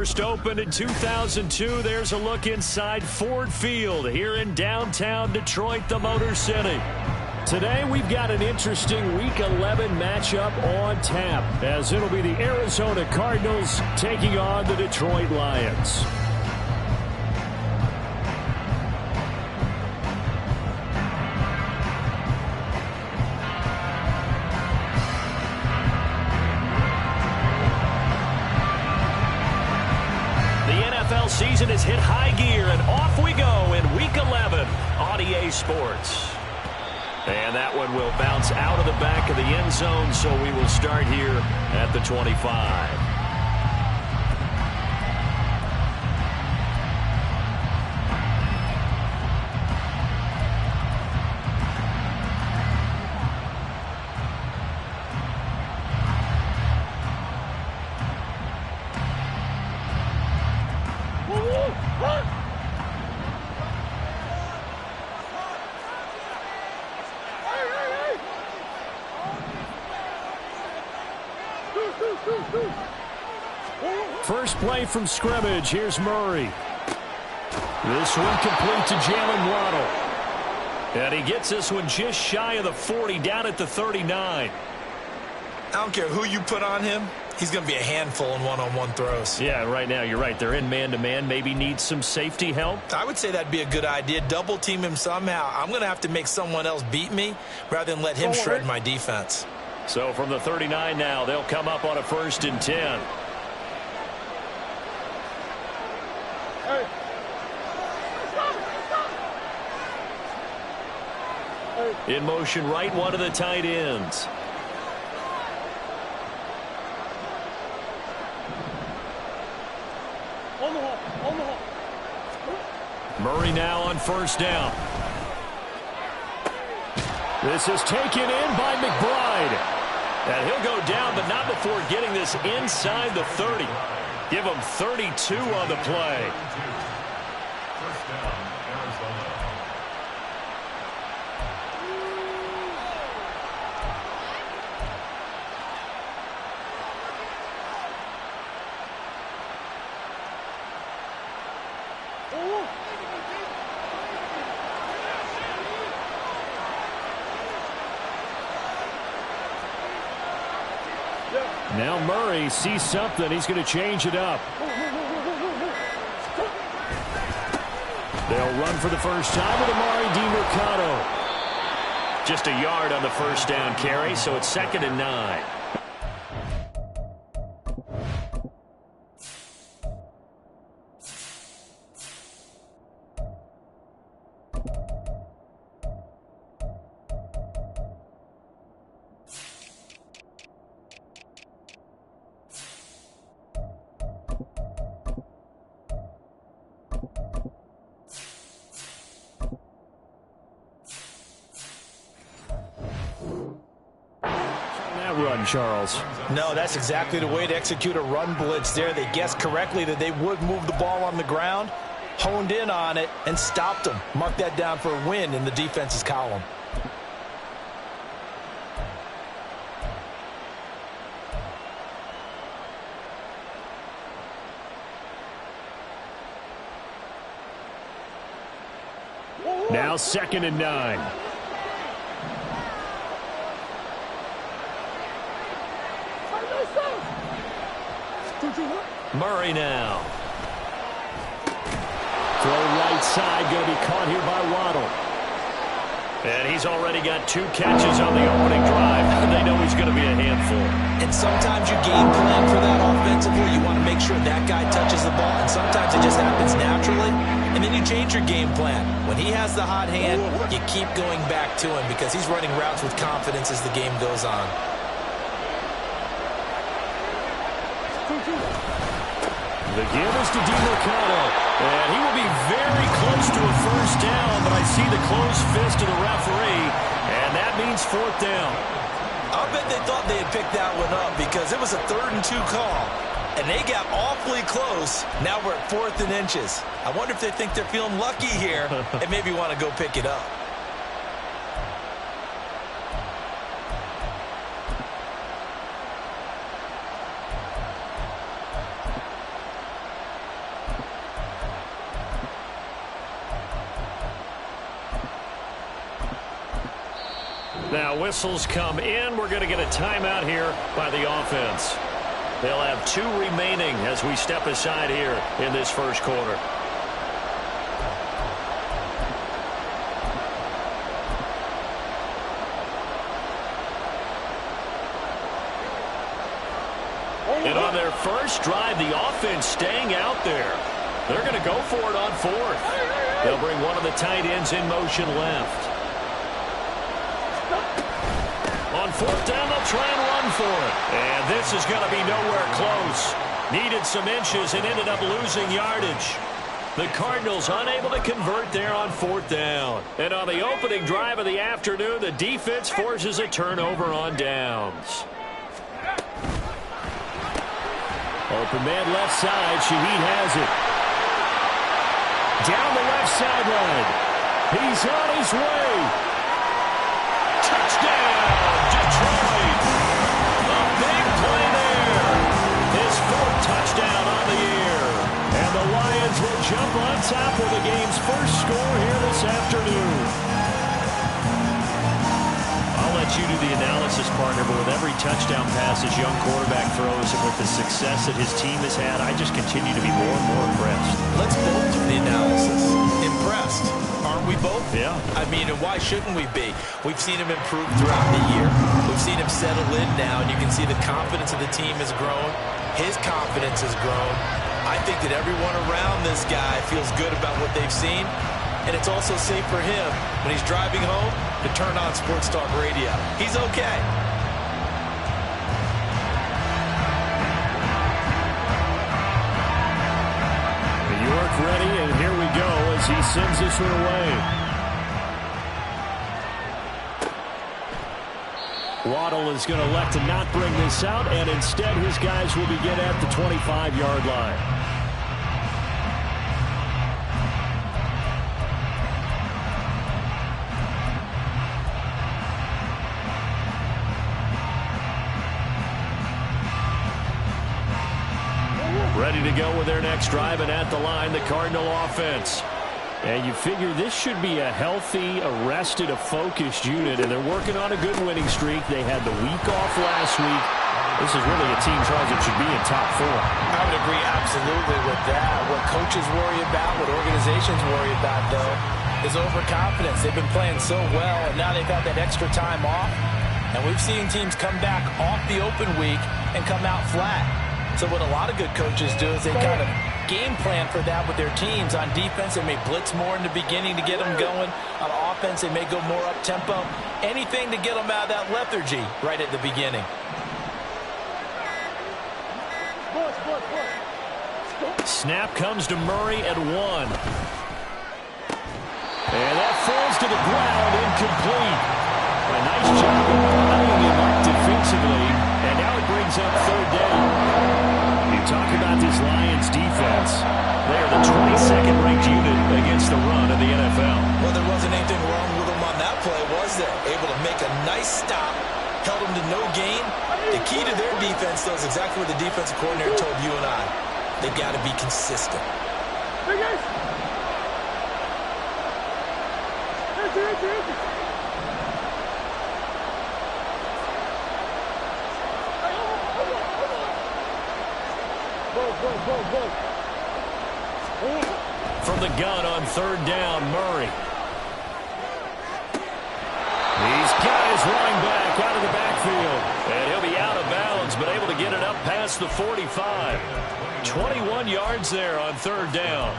First opened in 2002. There's a look inside Ford Field here in downtown Detroit, the Motor City. Today we've got an interesting Week 11 matchup on tap, as it'll be the Arizona Cardinals taking on the Detroit Lions. Season has hit high gear, and off we go in Week 11 on EA Sports. And that one will bounce out of the back of the end zone, so we will start here at the 25. First play from scrimmage. Here's Murray. This one complete to Jalen Waddle. And he gets this one just shy of the 40, down at the 39. I don't care who you put on him. He's going to be a handful in one-on-one throws. Yeah, right now you're right. They're in man-to-man. Maybe needs some safety help. I would say that'd be a good idea. Double team him somehow. I'm going to have to make someone else beat me rather than let him shred my defense. So from the 39 now, they'll come up on a 1st and 10. In motion right, one of the tight ends. Murray now on 1st down. This is taken in by McBride. And he'll go down, but not before getting this inside the 30. Give him 32 on the play. Now Murray sees something. He's going to change it up. They'll run for the first time with Amari DiMercato. Just a yard on the 1st down carry, so it's 2nd and 9. Run, Charles. No, that's exactly the way to execute a run blitz there. They guessed correctly that they would move the ball on the ground, honed in on it, and stopped them. Mark that down for a win in the defense's column. Now 2nd and 9. Murray now. Throw right side, going to be caught here by Waddle. And he's already got 2 catches on the opening drive. They know he's going to be a handful. And sometimes you game plan for that offensively. You want to make sure that guy touches the ball. And sometimes it just happens naturally. And then you change your game plan. When he has the hot hand, you keep going back to him because he's running routes with confidence as the game goes on. The give is to DiMercato, and he will be very close to a 1st down, but I see the closed fist of the referee, and that means 4th down. I'll bet they thought they had picked that one up because it was a 3rd and 2 call, and they got awfully close. Now we're at 4th and inches. I wonder if they think they're feeling lucky here and maybe want to go pick it up. Now whistles come in. We're going to get a timeout here by the offense. They'll have 2 remaining as we step aside here in this first quarter. And on their first drive, the offense staying out there. They're going to go for it on 4th. They'll bring one of the tight ends in motion left. On 4th down, they'll try and run for it. And this is going to be nowhere close. Needed some inches and ended up losing yardage. The Cardinals unable to convert there on 4th down. And on the opening drive of the afternoon, the defense forces a turnover on downs. Open man left side. Shaheed has it. Down the left sideline. He's on his way. Touchdown, Detroit. A big play there. His 4th touchdown on the year. And the Lions will jump on top of the game's first score here this afternoon. I'll let you do the analysis, partner, but with every touchdown pass his young quarterback throws and with the success that his team has had, I just continue to be more and more impressed. Let's both do the analysis. Impressed. Aren't we both? Yeah. I mean, and why shouldn't we be? We've seen him improve throughout the year. We've seen him settle in now, and you can see the confidence of the team has grown. His confidence has grown. I think that everyone around this guy feels good about what they've seen. And it's also safe for him when he's driving home to turn on Sports Talk Radio. He's okay. York ready, and here we go as he sends this one away. Waddle is going to elect to not bring this out, and instead his guys will begin at the 25-yard line. Ready to go with their next drive, and at the line, the Cardinal offense. And you figure this should be a healthy, arrested, a focused unit, and they're working on a good winning streak. They had the week off last week. This is really a team tries it should be in top 4. I would agree absolutely with that. What coaches worry about, what organizations worry about, though, is overconfidence. They've been playing so well, and now they've had that extra time off. And we've seen teams come back off the open week and come out flat. So what a lot of good coaches do is they kind of game plan for that with their teams. On defense, they may blitz more in the beginning to get them going. On offense, they may go more up-tempo. Anything to get them out of that lethargy right at the beginning. Snap comes to Murray at 1. And that falls to the ground, incomplete. A nice job of running him up defensively, and now it brings up 3rd down. You talk about this Lions defense. They are the 22nd ranked unit against the run in the NFL. Well, there wasn't anything wrong with them on that play, was there? Able to make a nice stop, held them to no gain. The key to their defense, though, is exactly what the defensive coordinator told you and I. They've got to be consistent. From the gun on 3rd down, Murray. He's got his running back out of the backfield. And he'll be out of bounds, but able to get it up past the 45. 21 yards there on 3rd down.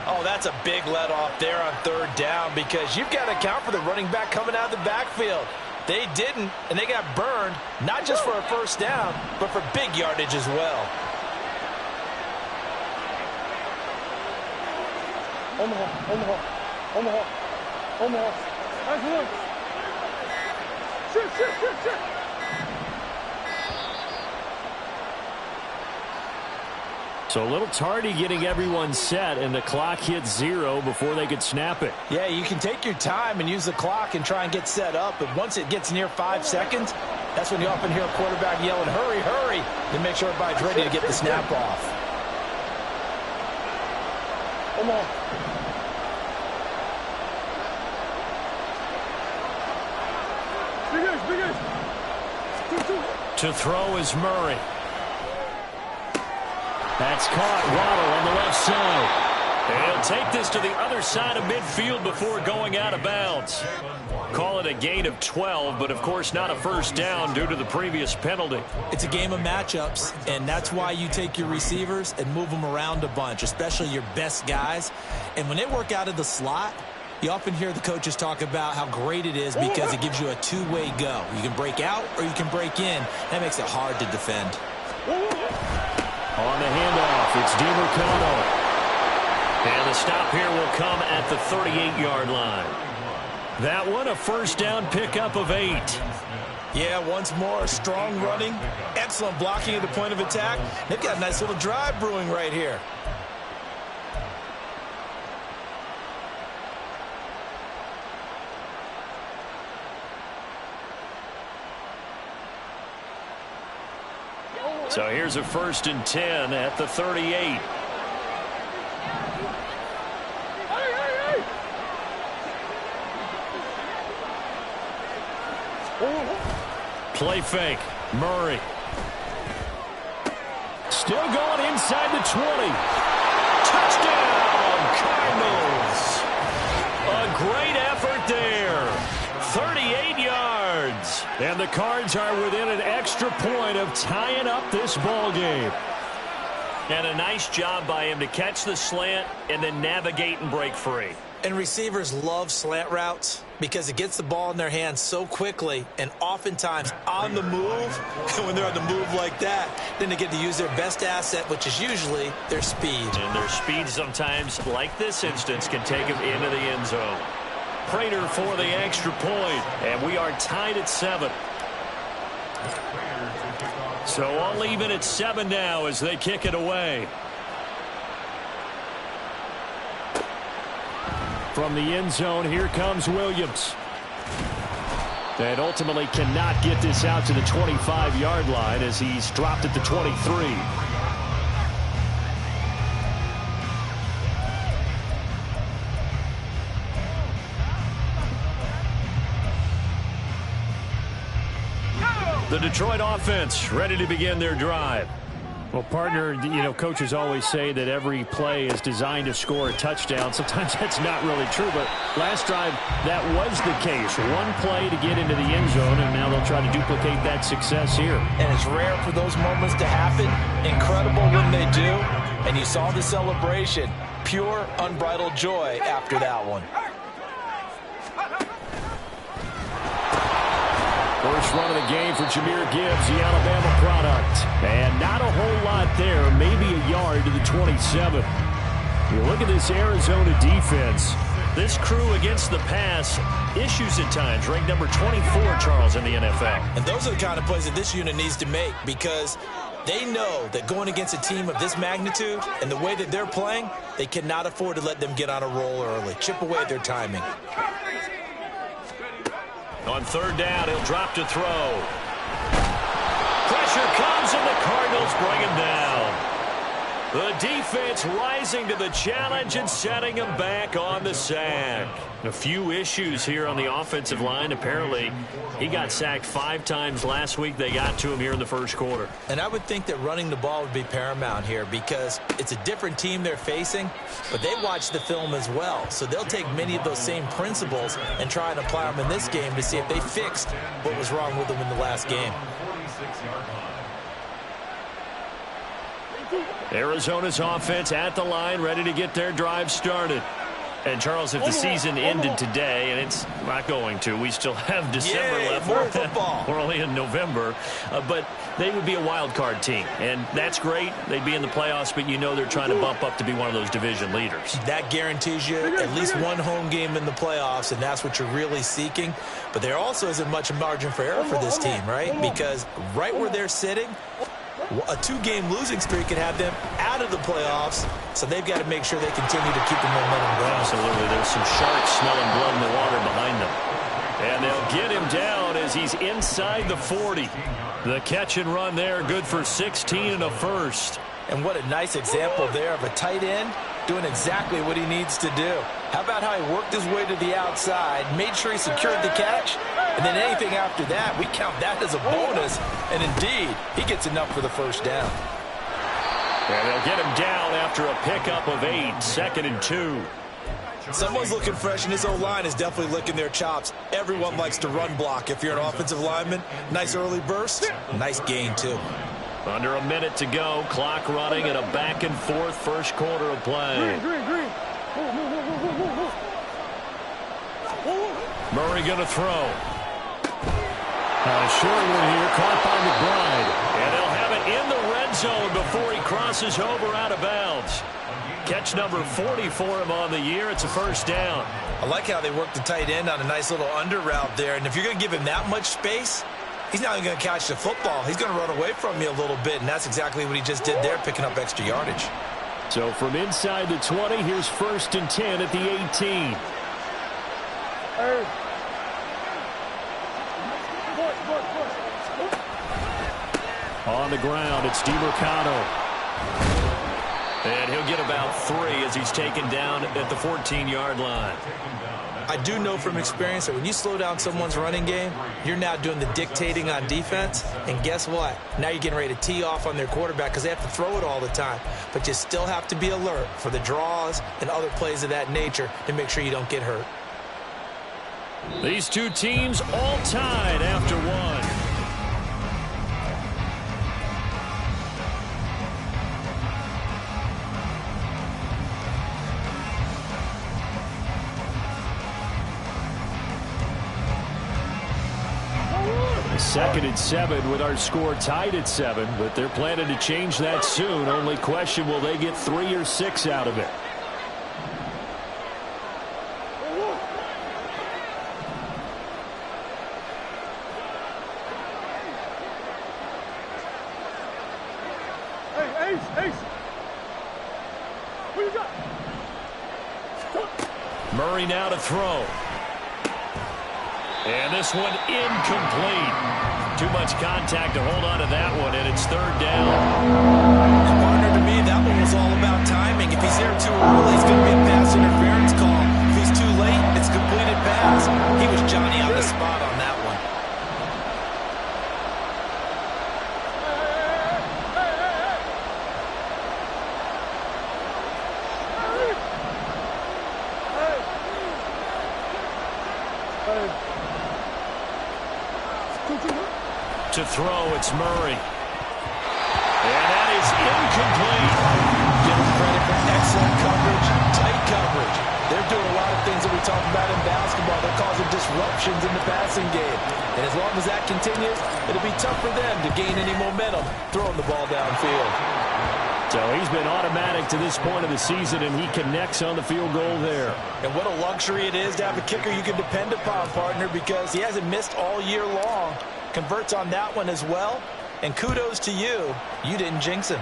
Oh, that's a big let off there on 3rd down because you've got to account for the running back coming out of the backfield. They didn't, and they got burned, not just for a 1st down, but for big yardage as well. Omaha. That's one. Shit. So a little tardy getting everyone set, and the clock hit 0 before they could snap it. Yeah, you can take your time and use the clock and try and get set up, but once it gets near 5 seconds, that's when you often hear a quarterback yelling, hurry, hurry, to make sure everybody's ready to get the snap off. Come on. To throw is Murray. That's caught. Waddle on the left side. And he'll take this to the other side of midfield before going out of bounds. Call it a gain of 12, but of course not a first down due to the previous penalty. It's a game of matchups, and that's why you take your receivers and move them around a bunch, especially your best guys. And when they work out of the slot, you often hear the coaches talk about how great it is because it gives you a two-way go. You can break out or you can break in. That makes it hard to defend. On the handoff, it's DiMercado. And the stop here will come at the 38-yard line. That one, a first down pickup of 8. Yeah, once more, strong running, excellent blocking at the point of attack. They've got a nice little drive brewing right here. So here's a 1st and 10 at the 38. Play fake. Murray. Still going inside the 20. Touchdown, Cardinals. A great effort there. 38 yards. And the Cards are within an extra point of tying up this ball game. And a nice job by him to catch the slant and then navigate and break free. And receivers love slant routes because it gets the ball in their hands so quickly and oftentimes on the move. And when they're on the move like that, then they get to use their best asset, which is usually their speed. And their speed sometimes, like this instance, can take them into the end zone. Prater for the extra point, and we are tied at 7. So all even at 7 now as they kick it away. From the end zone, here comes Williams. And ultimately cannot get this out to the 25-yard line as he's dropped at the 23. The Detroit offense ready to begin their drive. Well, partner, you know, coaches always say that every play is designed to score a touchdown. Sometimes that's not really true, but last drive, that was the case. One play to get into the end zone, and now they'll try to duplicate that success here. And it's rare for those moments to happen. Incredible when they do. And you saw the celebration. Pure, unbridled joy after that one. First run of the game for Jahmyr Gibbs, the Alabama product. And not a whole lot there, maybe a yard to the 27. You look at this Arizona defense. This crew against the pass, issues at times, ranked number 24, Charles, in the NFL. And those are the kind of plays that this unit needs to make because they know that going against a team of this magnitude and the way that they're playing, they cannot afford to let them get on a roll early. Chip away at their timing. On 3rd down, he'll drop to throw. Pressure comes, and the Cardinals bring him down. The defense rising to the challenge and setting him back on the sack. A few issues here on the offensive line. Apparently, he got sacked 5 times last week. They got to him here in the first quarter. And I would think that running the ball would be paramount here because it's a different team they're facing, but they watch the film as well. So they'll take many of those same principles and try and apply them in this game to see if they fixed what was wrong with them in the last game. Arizona's offense at the line, ready to get their drive started. And, Charles, if the season ended today, and it's not going to, we still have December left. More football. We're only in November. But they would be a wild card team. And that's great. They'd be in the playoffs, but you know they're trying to bump up to be one of those division leaders. That guarantees you at least one home game in the playoffs, and that's what you're really seeking. But there also isn't much margin for error for this team, right? Because right where they're sitting, a 2-game losing streak could have them out of the playoffs, so they've got to make sure they continue to keep the momentum going. Absolutely. There's some sharks smelling blood in the water behind them. And they'll get him down as he's inside the 40. The catch and run there, good for 16 and a first. And what a nice example there of a tight end doing exactly what he needs to do. How about how he worked his way to the outside, made sure he secured the catch, And then anything after that, we count that as a bonus. And indeed, he gets enough for the first down. And they'll get him down after a pickup of 8, 2nd and 2. Someone's looking fresh, and his O-line is definitely licking their chops. Everyone likes to run block. If you're an offensive lineman, nice early burst, nice gain, too. Under a minute to go, clock running in a back-and-forth first quarter of play. Green. Murray going to throw. Short one here, caught by McBride. And they'll have it in the red zone before he crosses over out of bounds. Catch number 40 for him on the year. It's a first down. I like how they work the tight end on a nice little under route there. And if you're going to give him that much space, he's not even going to catch the football. He's going to run away from you a little bit, and that's exactly what he just did there, picking up extra yardage. So from inside the 20, here's 1st and 10 at the 18. Hey. On the ground, it's DeMercado. And he'll get about 3 as he's taken down at the 14-yard line. I do know from experience that when you slow down someone's running game, you're now doing the dictating on defense. And guess what? Now you're getting ready to tee off on their quarterback because they have to throw it all the time. But you still have to be alert for the draws and other plays of that nature to make sure you don't get hurt. These two teams all tied after one. Second and 7 with our score tied at 7, but they're planning to change that soon. Only question, will they get 3 or 6 out of it? Hey, Ace. What you got? Murray now to throw. And this one incomplete. Too much contact to hold on to that one, and it's 3rd down. Partner, to me, that one was all about timing. If he's there too early, it's going to be a pass interference call. If he's too late, it's a completed pass. He was Johnny on the spot on that one. To throw, it's Murray. And that is incomplete. Give them credit for excellent coverage, tight coverage. They're doing a lot of things that we talk about in basketball. They're causing disruptions in the passing game. And as long as that continues, it'll be tough for them to gain any momentum throwing the ball downfield. So he's been automatic to this point of the season, and he connects on the field goal there. And what a luxury it is to have a kicker you can depend upon, partner, because he hasn't missed all year long. Converts on that one as well. And kudos to you. You didn't jinx him.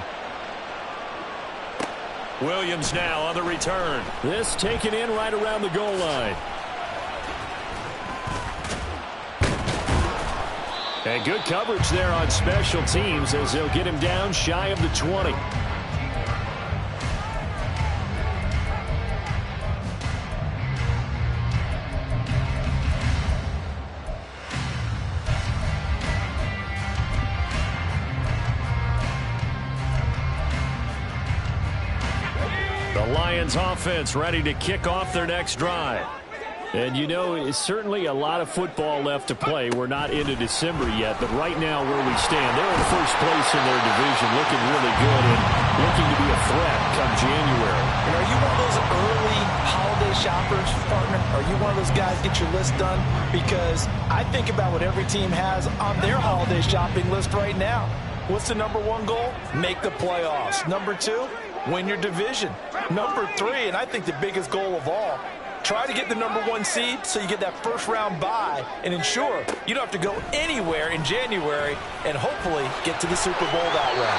Williams now on the return. This taken in right around the goal line. And good coverage there on special teams as they'll get him down shy of the 20. The Lions offense ready to kick off their next drive. And, you know, it's certainly a lot of football left to play. We're not into December yet, but right now where we stand, they're in first place in their division, looking really good and looking to be a threat come January. And are you one of those early holiday shoppers, partner? Are you one of those guys get your list done? Because I think about what every team has on their holiday shopping list right now. What's the number 1 goal? Make the playoffs. Number 2, win your division. Number 3, and I think the biggest goal of all, try to get the number 1 seed so you get that first-round bye and ensure you don't have to go anywhere in January and hopefully get to the Super Bowl that way.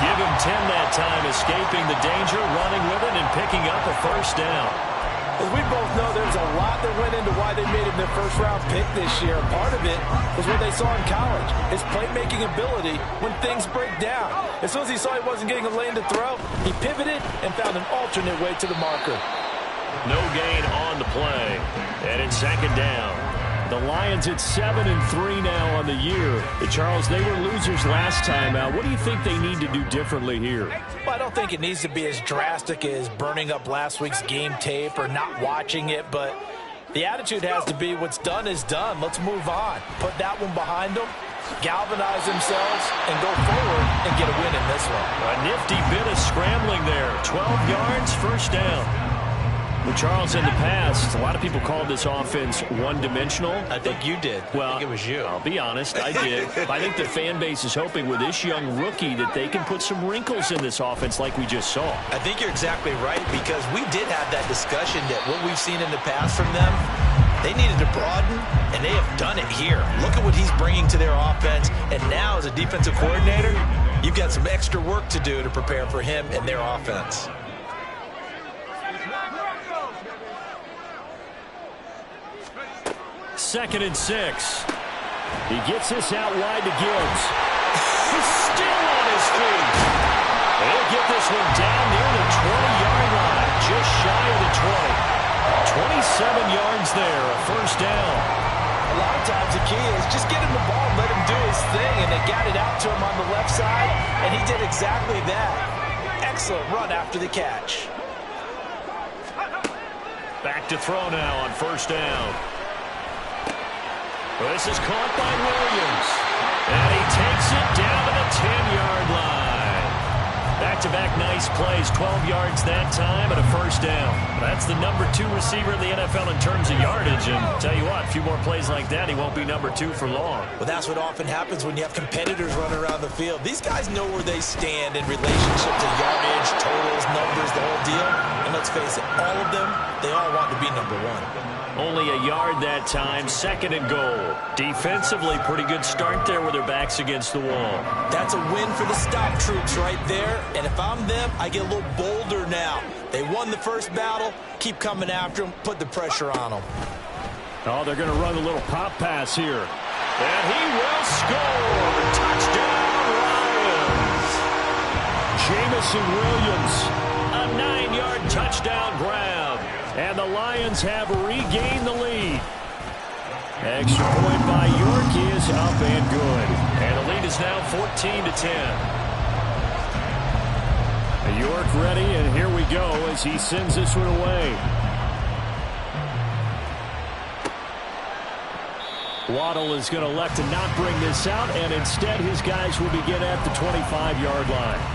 Give him 10 that time, escaping the danger, running with it, and picking up a first down. As we both know, there's a lot that went into why they made him their first-round pick this year. Part of it was what they saw in college, his playmaking ability when things break down. As soon as he saw he wasn't getting a lane to throw, he pivoted and found an alternate way to the marker. No gain on the play, and it's 2nd down. The Lions at 7-3 now on the year. Charles, they were losers last time out. What do you think they need to do differently here? Well, I don't think it needs to be as drastic as burning up last week's game tape or not watching it, but the attitude has to be what's done is done. Let's move on. Put that one behind them, galvanize themselves, and go forward and get a win in this one. A nifty bit of scrambling there. 12 yards, first down. Well, Charles, in the past, a lot of people called this offense one-dimensional. I think you did. Well, I think it was you. I'll be honest, I did. I think the fan base is hoping with this young rookie that they can put some wrinkles in this offense like we just saw. I think you're exactly right, because we did have that discussion that what we've seen in the past from them, they needed to broaden, and they have done it here. Look at what he's bringing to their offense, and now as a defensive coordinator, you've got some extra work to do to prepare for him and their offense. Second and 6. He gets this out wide to Gibbs. He's still on his feet. He'll get this one down near the 20-yard line, just shy of the 20. 27 yards there, a first down. A lot of times the key is just get him the ball and let him do his thing, and they got it out to him on the left side, and he did exactly that. Excellent run after the catch. Back to throw now on first down. This is caught by Williams. And he takes it down to the 10-yard line. Back-to-back nice plays, 12 yards that time and a first down. That's the number 2 receiver in the NFL in terms of yardage. And tell you what, a few more plays like that, he won't be number 2 for long. Well, that's what often happens when you have competitors running around the field. These guys know where they stand in relationship to yardage, totals, numbers, the whole deal. And let's face it, all of them, they all want to be number 1. Only a yard that time, second and goal. Defensively, pretty good start there with their backs against the wall. That's a win for the stop troops right there. And if I'm them, I get a little bolder now. They won the first battle. Keep coming after them. Put the pressure on them. Oh, they're going to run a little pop pass here. And he will score. Touchdown, Lions. Jamison Williams, a 9-yard touchdown grab. And the Lions have regained the lead. Extra point by York is up and good. And the lead is now 14-10. York ready, and here we go as he sends this one away. Waddle is going to elect to not bring this out, and instead his guys will begin at the 25-yard line.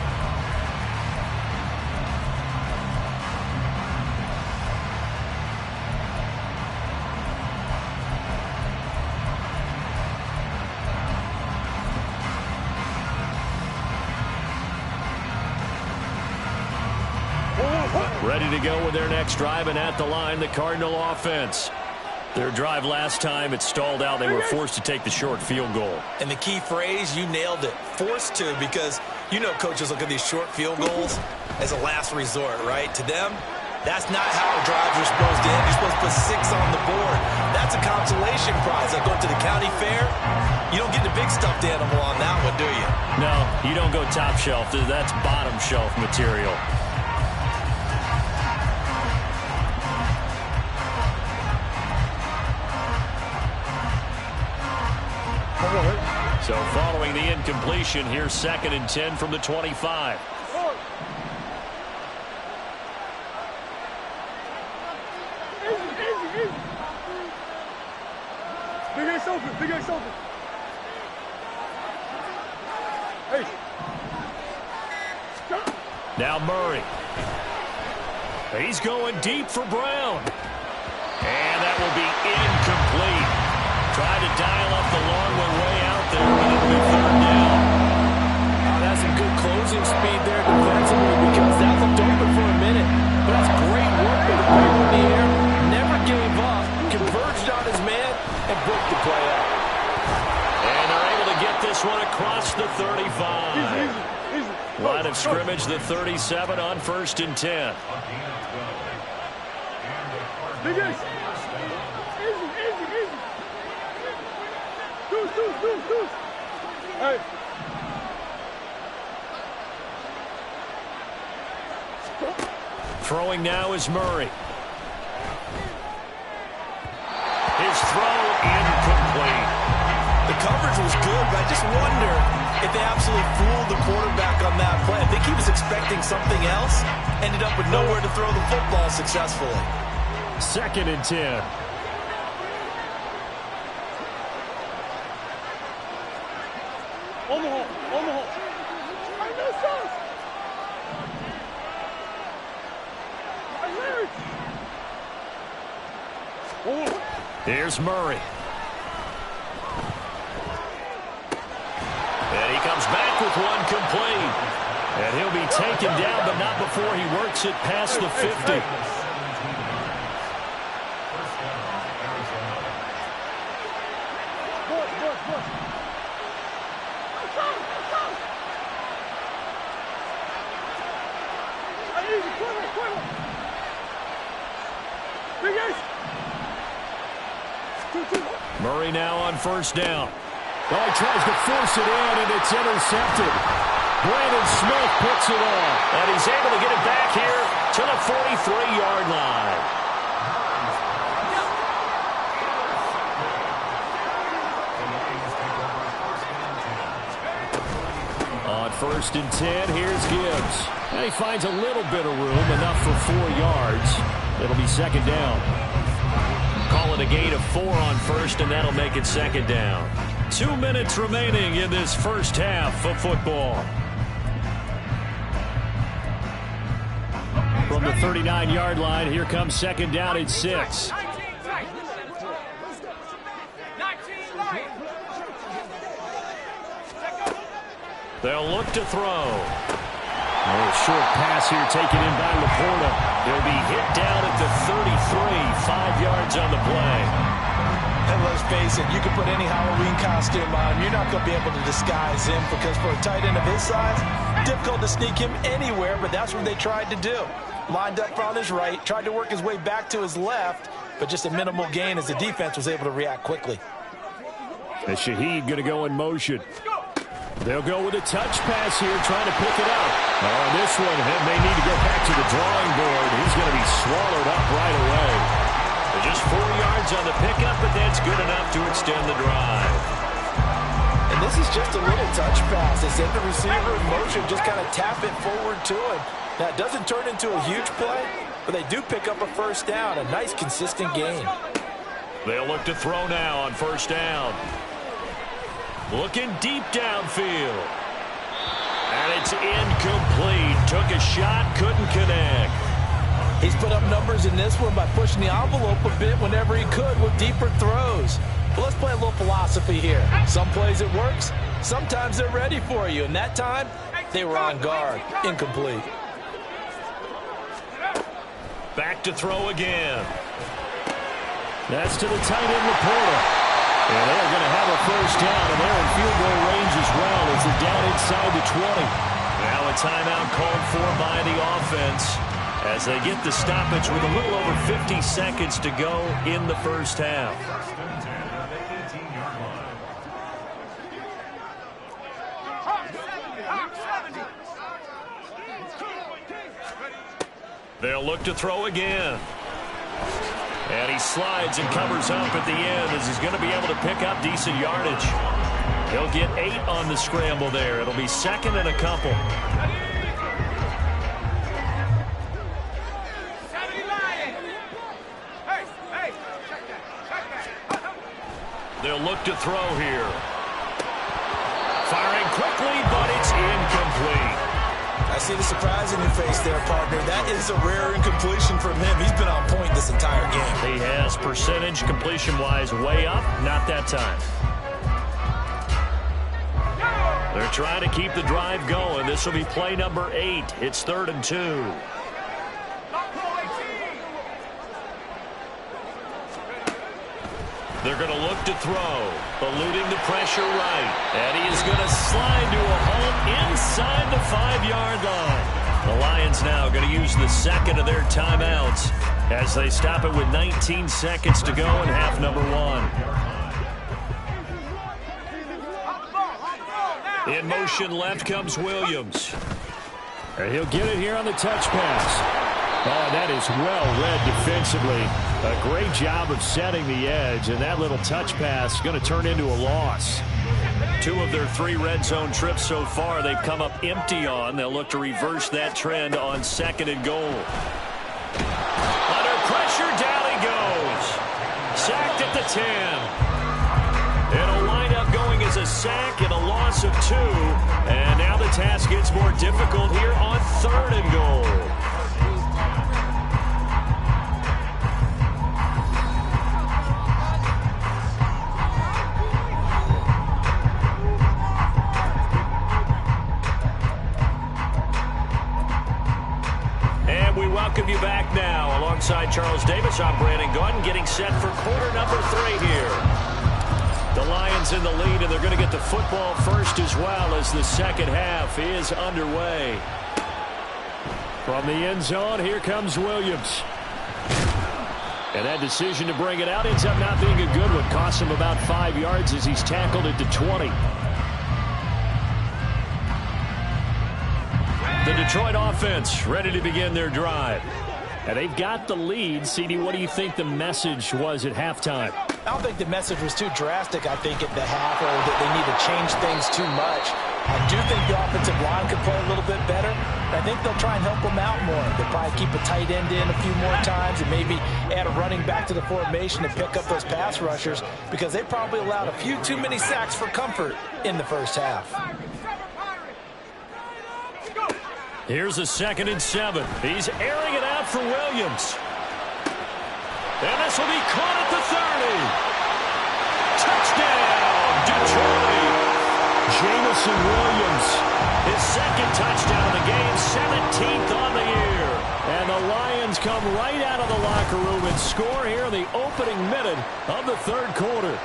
Ready to go with their next drive, and at the line, the Cardinal offense. Their drive last time, it stalled out. They were forced to take the short field goal. And the key phrase, you nailed it, forced to, because you know coaches look at these short field goals as a last resort, right? To them, that's not how drives are supposed to end. You're supposed to put 6 on the board. That's a consolation prize. Like going to the county fair, you don't get the big stuffed animal on that one, do you? No, you don't go top shelf. That's bottom shelf material. So following the incompletion, here's 2nd and 10 from the 25. Big ace open, big ace open. Hey. Now Murray. He's going deep for Brown. And that will be incomplete. Tried to dial up the long one way out there, but it'll be 3rd down. That's some good closing speed there defensively, because that looked open for a minute. But that's great work with the ball in the air. Never gave up, converged on his man, and broke the play up. And they're able to get this one across the 35. Easy. Line of scrimmage, the 37 on 1st and 10. Big ace. Easy. Deuce. Hey. Throwing now is Murray. His throw in coverage was good, but I just wonder if they absolutely fooled the quarterback on that play. I think he was expecting something else, ended up with nowhere to throw the football successfully. 2nd and 10. On the hole. On the hole. Here's Murray. And he comes back with one complete. And he'll be taken down, but not before he works it past the 50. Murray now on 1st down. Oh, he tries to force it in, and it's intercepted. Brandon Smith picks it off. And he's able to get it back here to the 43-yard line. On 1st and 10, here's Gibbs. And he finds a little bit of room, enough for 4 yards. It'll be 2nd down. Call it a gain of 4 on 1st, and that'll make it 2nd down. 2 minutes remaining in this first half of football. From the 39-yard line, here comes 2nd down at 6. They'll look to throw. A short pass here taken in by Laporta. He'll be hit down at the 33, 5 yards on the play. And let's face it, you can put any Halloween costume on. You're not going to be able to disguise him because for a tight end of his size, difficult to sneak him anywhere, but that's what they tried to do. Lined up on his right, tried to work his way back to his left, but just a minimal gain as the defense was able to react quickly. And Shaheed going to go in motion. They'll go with a touch pass here, trying to pick it up. Oh, this one may need to go back to the drawing board. He's going to be swallowed up right away. Just 4 yards on the pickup, but that's good enough to extend the drive. And this is just a little touch pass. They send the receiver in motion, just kind of tap it forward to him. That doesn't turn into a huge play, but they do pick up a 1st down, a nice consistent gain. They'll look to throw now on 1st down. Looking deep downfield. And it's incomplete. Took a shot, couldn't connect. He's put up numbers in this one by pushing the envelope a bit whenever he could with deeper throws. But let's play a little philosophy here. Some plays it works, sometimes they're ready for you. And that time, they were on guard. Incomplete. Back to throw again. That's to the tight end, Laporta. And they're going to have a 1st down, and they're in field goal range as well as they're down inside the 20. Now a timeout called for by the offense as they get the stoppage with a little over 50 seconds to go in the first half. They'll look to throw again. And he slides and covers up at the end as he's going to be able to pick up decent yardage. He'll get 8 on the scramble there. It'll be 2nd and a couple. They'll look to throw here. Firing quickly, but it's incomplete. I see the surprise in your face there, partner. That is a rare incompletion from him. He's been on point this entire game. He has percentage completion-wise way up. Not that time. They're trying to keep the drive going. This will be play number 8. It's 3rd and 2. They're going to look to throw, eluding the pressure right. And he is going to slide to a home inside the 5-yard line. The Lions now going to use the 2nd of their timeouts as they stop it with 19 seconds to go in half number 1. In motion left comes Williams. And he'll get it here on the touch pass. Oh, That is well read defensively. A great job of setting the edge, and that little touch pass is going to turn into a loss. 2 of their 3 red zone trips so far they've come up empty on. They'll look to reverse that trend on 2nd and goal. Under pressure, down he goes. Sacked at the 10. It'll wind up going as a sack and a loss of 2. And now the task gets more difficult here on 3rd and goal. Welcome you back now. Alongside Charles Davis, I'm Brandon Gaudin, getting set for quarter number 3 here. The Lions in the lead, and they're going to get the football first as well as the second half is underway. From the end zone, here comes Williams. And that decision to bring it out ends up not being a good one. Costs him about 5 yards as he's tackled at the 20. The Detroit offense ready to begin their drive. And they've got the lead. CD, what do you think the message was at halftime? I don't think the message was too drastic, I think, at the half, or that they need to change things too much. I do think the offensive line could play a little bit better. I think they'll try and help them out more. They'll probably keep a tight end in a few more times and maybe add a running back to the formation to pick up those pass rushers, because they probably allowed a few too many sacks for comfort in the first half. Here's a 2nd and 7. He's airing it out for Williams. And this will be caught at the 30. Touchdown, Detroit. Jameson Williams. His 2nd touchdown of the game, 17th on the year. And the Lions come right out of the locker room and score here in the opening minute of the 3rd quarter.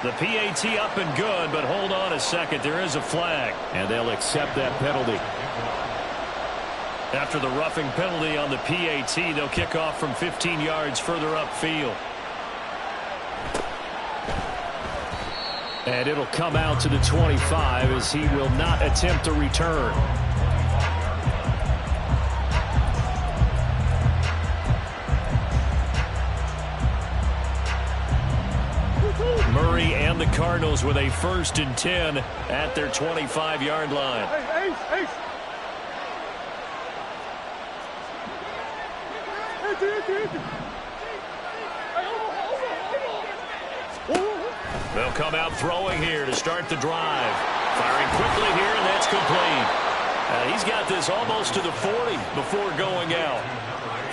The PAT up and good, but hold on a second. There is a flag. And they'll accept that penalty. After the roughing penalty on the PAT, they'll kick off from 15 yards further upfield. And it'll come out to the 25 as he will not attempt a return. Murray and the Cardinals with a 1st and 10 at their 25-yard line. They'll come out throwing here to start the drive. Firing quickly here, and that's complete. He's got this almost to the 40 before going out.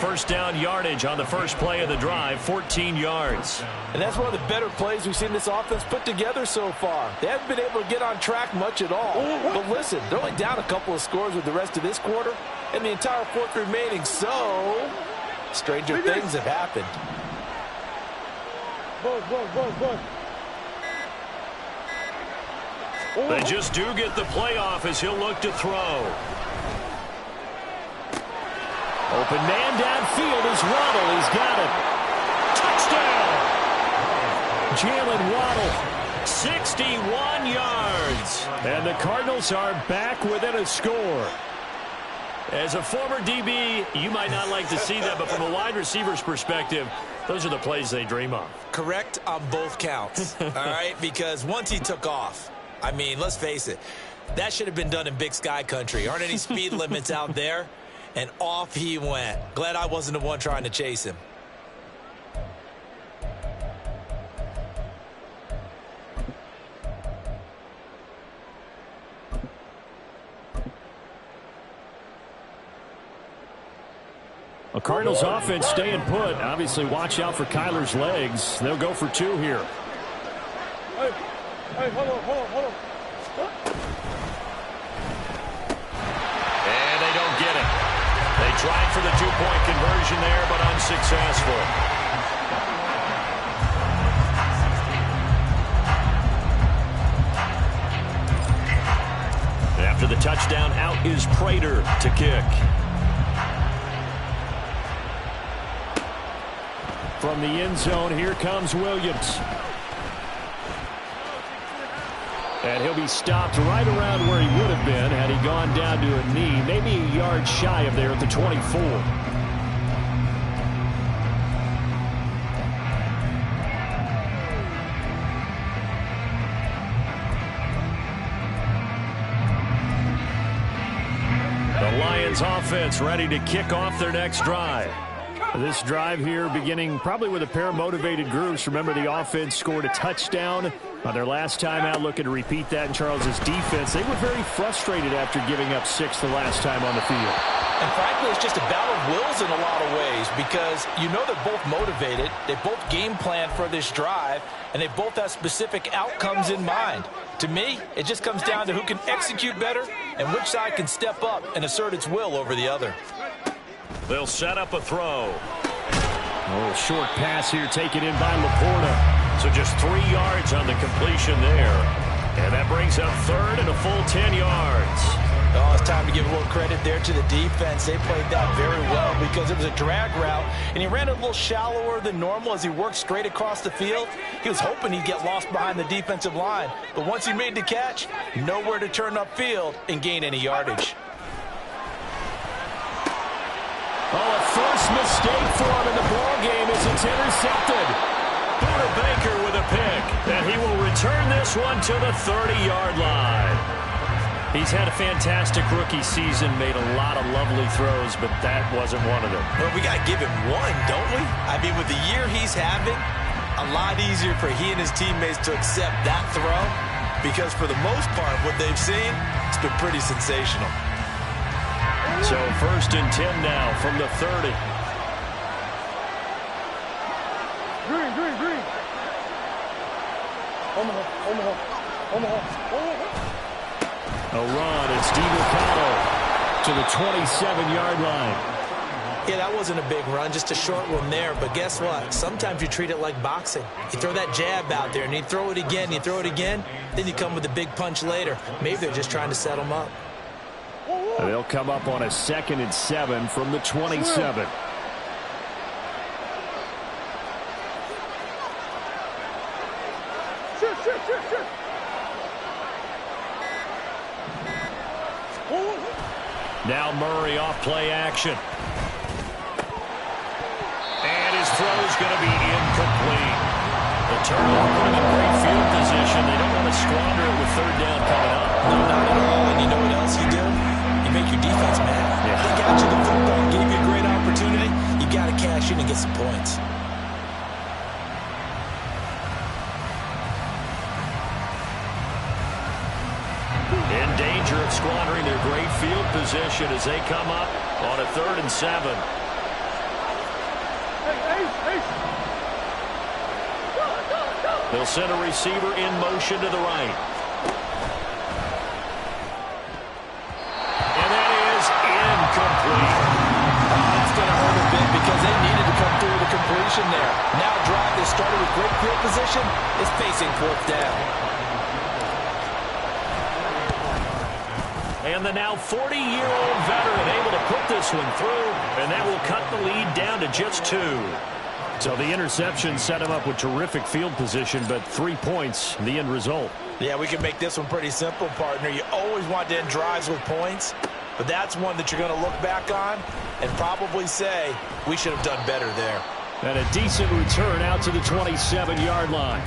1st down yardage on the first play of the drive, 14 yards. And that's one of the better plays we've seen this offense put together so far. They haven't been able to get on track much at all. But listen, they're only down a couple of scores with the rest of this quarter and the entire 4th remaining, so stranger things have happened. They just do get the playoff as he'll look to throw. Open man downfield is Waddle. He's got it. Touchdown! Jalen Waddle. 61 yards. And the Cardinals are back within a score. As a former DB, you might not like to see that, but from a wide receiver's perspective, those are the plays they dream of. Correct on both counts, all right? Because once he took off, I mean, let's face it, that should have been done in Big Sky country. Aren't any speed limits out there? And off he went. Glad I wasn't the one trying to chase him. A Cardinals offense staying put. Obviously, watch out for Kyler's legs. They'll go for 2 here. Hey, hold on. And they don't get it. They tried for the 2-point conversion there, but unsuccessful. After the touchdown, out is Prater to kick. From the end zone, here comes Williams. And he'll be stopped right around where he would have been had he gone down to a knee, maybe a yard shy of there at the 24. Dolphins offense ready to kick off their next drive. This drive here beginning probably with a pair of motivated groups. Remember, the offense scored a touchdown on their last time out, looking to repeat that in Charles's defense. They were very frustrated after giving up 6 the last time on the field. And frankly, it's just a battle of wills in a lot of ways because you know they're both motivated. They both game plan for this drive, and they both have specific outcomes in mind. To me, it just comes down to who can execute better and which side can step up and assert its will over the other. They'll set up a throw. Oh, short pass here taken in by Laporta. So just 3 yards on the completion there. And that brings up third and a full 10 yards. Oh, it's time to give a little credit there to the defense. They played that very well because it was a drag route, and he ran a little shallower than normal as he worked straight across the field. He was hoping he'd get lost behind the defensive line, but once he made the catch, nowhere to turn upfield and gain any yardage. Oh, a first mistake for him in the ball game as it's intercepted. Buda Baker with a pick, and he will return this one to the 30-yard line. He's had a fantastic rookie season, made a lot of lovely throws, but that wasn't one of them. Well, we got to give him one, don't we? I mean, with the year he's having, a lot easier for he and his teammates to accept that throw because for the most part, what they've seen, it's been pretty sensational. So 1st and 10 now from the 30. Green. Omaha. A run, it's DeMarcado to the 27-yard line. Yeah, that wasn't a big run, just a short one there. But guess what? Sometimes you treat it like boxing. You throw that jab out there, and you throw it again, then you come with a big punch later. Maybe they're just trying to set them up. They'll come up on a 2nd and 7 from the 27. Now Murray off play action. And his throw is going to be incomplete. The turnover put him in great field position. They don't want to squander it with 3rd down coming up. No, not at all. And you know what else you do? You make your defense mad. Yeah. They got you the football, gave you a great opportunity. You got to cash in and get some points. In danger of squandering their great field position as they come up on a 3rd and 7. They'll send a receiver in motion to the right. And that is incomplete. That's going to hurt a bit because they needed to come through with a completion there. Now a drive that started with great field position is facing 4th down. And the now 40-year-old veteran able to put this one through, and that will cut the lead down to just 2. So the interception set him up with terrific field position, but 3 points, the end result. Yeah, we can make this one pretty simple, partner. You always want to end drives with points, but that's one that you're going to look back on and probably say, we should have done better there. And a decent return out to the 27-yard line.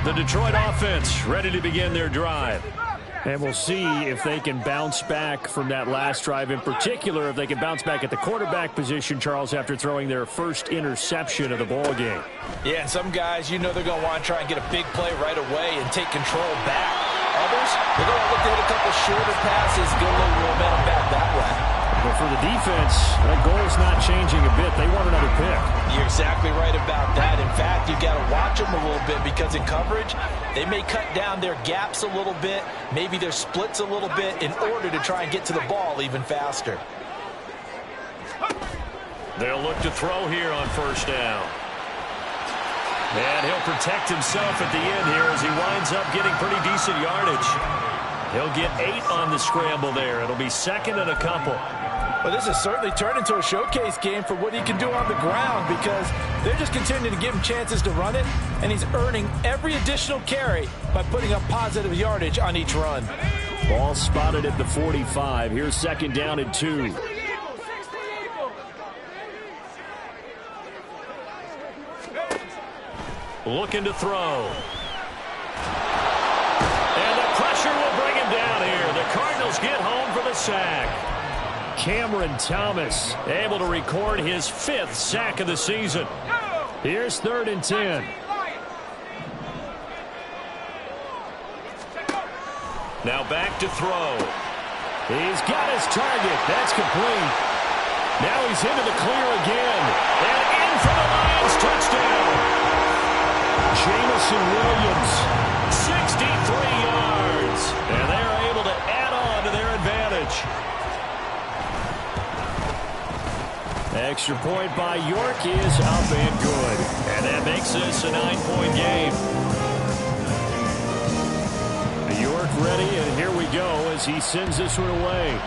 The Detroit offense ready to begin their drive. And we'll see if they can bounce back from that last drive. In particular, if they can bounce back at the quarterback position, Charles, after throwing their first interception of the ball game. Yeah, and some guys, you know they're going to want to try and get a big play right away and take control back. Others, they're going to look to hit a couple shorter passes, get a little momentum back that way. But for the defense, that goal is not changing a bit. They want another pick. You're exactly right about that. In fact, you've got to watch them a little bit because in coverage, they may cut down their gaps a little bit, maybe their splits a little bit in order to try and get to the ball even faster. They'll look to throw here on 1st down. And he'll protect himself at the end here as he winds up getting pretty decent yardage. He'll get 8 on the scramble there. It'll be 2nd and a couple. Well, this has certainly turned into a showcase game for what he can do on the ground because they're just continuing to give him chances to run it, and he's earning every additional carry by putting up positive yardage on each run. Ball spotted at the 45. Here's 2nd down and 2. looking to throw. And the pressure will bring him down here. The Cardinals get home for the sack. Cameron Thomas able to record his 5th sack of the season. Here's 3rd and 10. Now back to throw. He's got his target. That's complete. Now he's into the clear again. And in for the Lions touchdown. Jameson Williams. 63 yards. And they're able to add on to their advantage. Extra point by York is up and good. And that makes this a 9-point game. York ready, and here we go as he sends this one away.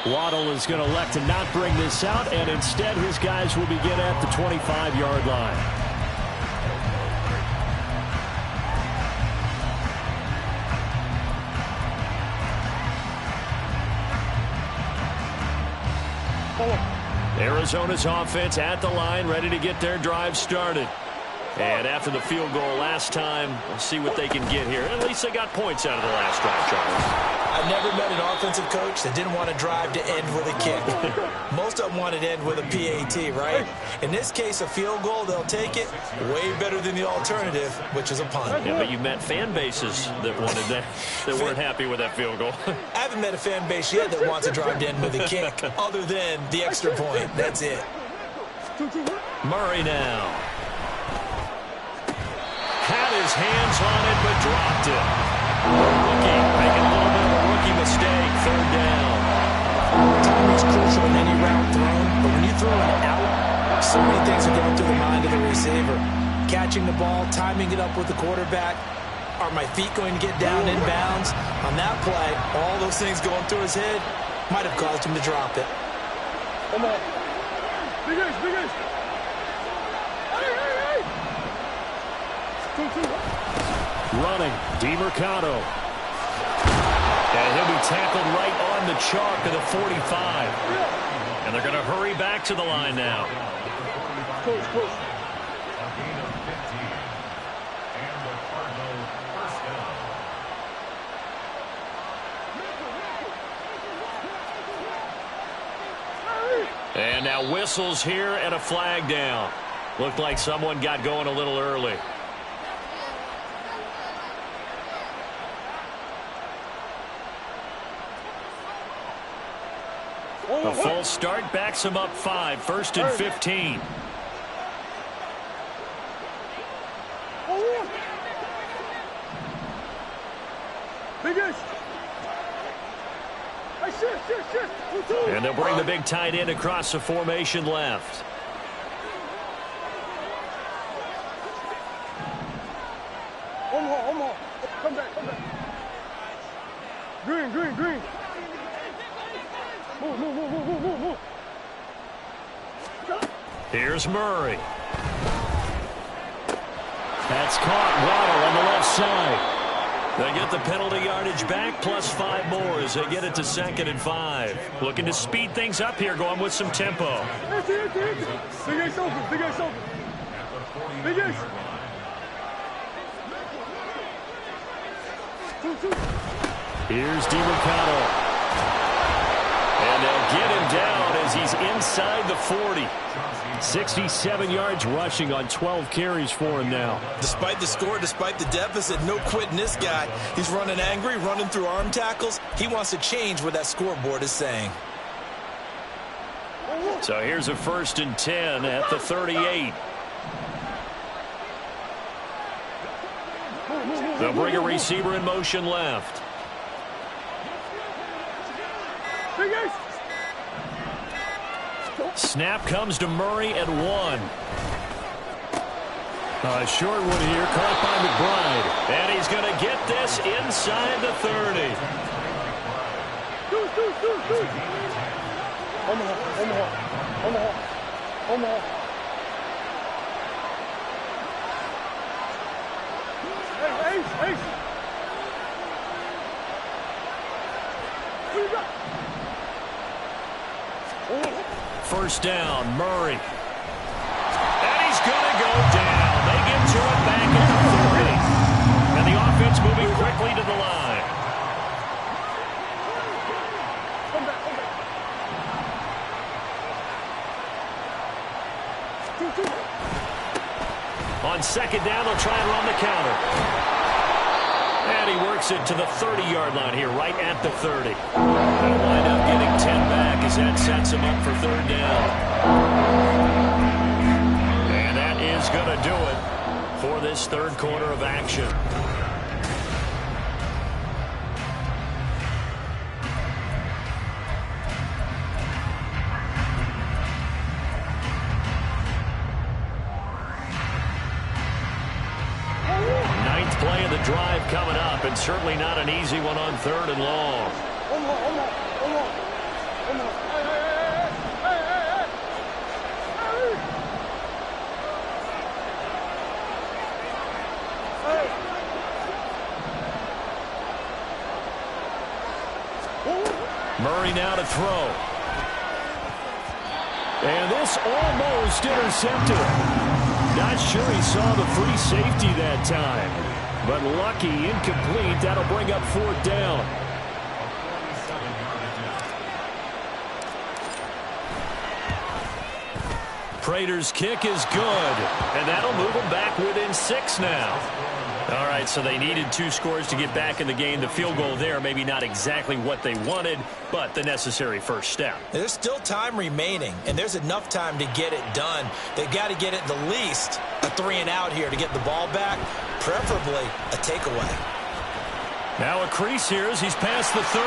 Waddle is going to elect to not bring this out, and instead his guys will begin at the 25-yard line. Arizona's offense at the line, ready to get their drive started. And after the field goal last time, we'll see what they can get here. At least they got points out of the last drive, Charles. I've never met an offensive coach that didn't want to drive to end with a kick. Most of them wanted to end with a PAT, right? In this case, a field goal, they'll take it. Way better than the alternative, which is a punt. Yeah, but you met fan bases that wanted that, that weren't happy with that field goal. I haven't met a fan base yet that wants to drive to end with a kick, other than the extra point. That's it. Murray now. Had his hands on it, but dropped it. Rookie making a little bit of a rookie mistake. 3rd down. Timing's crucial in any route thrown, but when you throw it out, so many things are going through the mind of the receiver. Catching the ball, timing it up with the quarterback. Are my feet going to get down in bounds? On that play, all those things going through his head might have caused him to drop it. Come on. Big ace, big ace. Running, DeMercado. And he'll be tackled right on the chalk of the 45. And they're going to hurry back to the line now. Close. And now whistles here and a flag down. Looked like someone got going a little early. A false start backs him up 5. 1st and 15. And they'll bring the big tight end across the formation left. Omaha. Come back. Green. Move. Here's Murray. That's caught. Waddle on the left side. They get the penalty yardage back, plus 5 more as they get it to 2nd and 5. Looking to speed things up here, going with some tempo. Big ace open. Here's DeMercado. And they'll get him down as he's inside the 40. 67 yards rushing on 12 carries for him now. Despite the score, despite the deficit, no quitting this guy. He's running angry, running through arm tackles. He wants to change what that scoreboard is saying. So here's a 1st and 10 at the 38. They'll bring a receiver in motion left. Snap comes to Murray at 1. A short one here, caught by McBride. And he's going to get this inside the 30. Omaha. Ace. What you got? first down. Murray. And he's going to go down. They get to it back at the 30. And the offense moving quickly to the line. On second down, they'll try and run the counter. And he works it to the 30-yard line here, right at the 30. They'll wind up getting 10 back as that sets him up for third down. And that is going to do it for this third quarter of action. Play of the drive coming up, and certainly not an easy one on third and long. Murray now to throw. And this almost intercepted. Not sure he saw the free safety that time. But lucky, incomplete. That'll bring up fourth down. Prater's kick is good. And that'll move them back within 6 now. All right, so they needed 2 scores to get back in the game. The field goal there, maybe not exactly what they wanted, but the necessary first step. There's still time remaining, and there's enough time to get it done. They've got to get it the least a 3-and-out here to get the ball back, preferably a takeaway. Now a crease here as he's past the 30.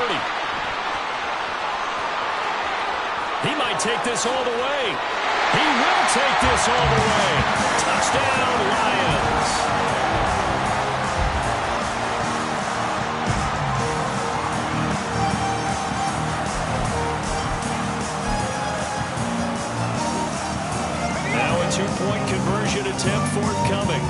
He might take this all the way. He will take this all the way. Touchdown, Lions. Now a 2-point conversion attempt forthcoming.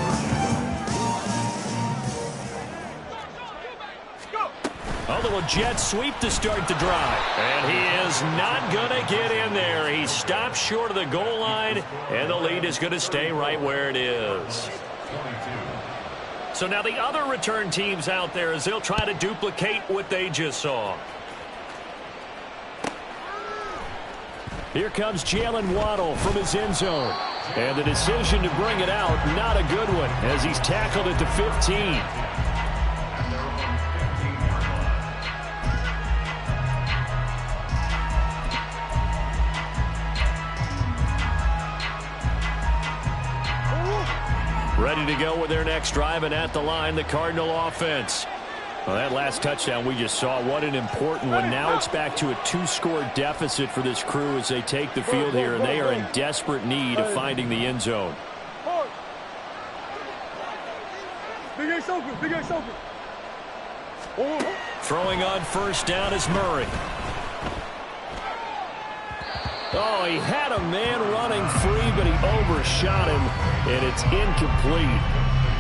A little jet sweep to start the drive. And he is not going to get in there. He stops short of the goal line, and the lead is going to stay right where it is. So now the other return teams out there as they'll try to duplicate what they just saw. Here comes Jalen Waddle from his end zone. And the decision to bring it out, not a good one, as he's tackled at the 15. Ready to go with their next drive, and at the line, the Cardinal offense. Well, that last touchdown we just saw, what an important one. Now it's back to a 2-score deficit for this crew as they take the field here, and they are in desperate need of finding the end zone. Throwing on first down is Murray. Oh, he had a man running free, but he overshot him, and it's incomplete.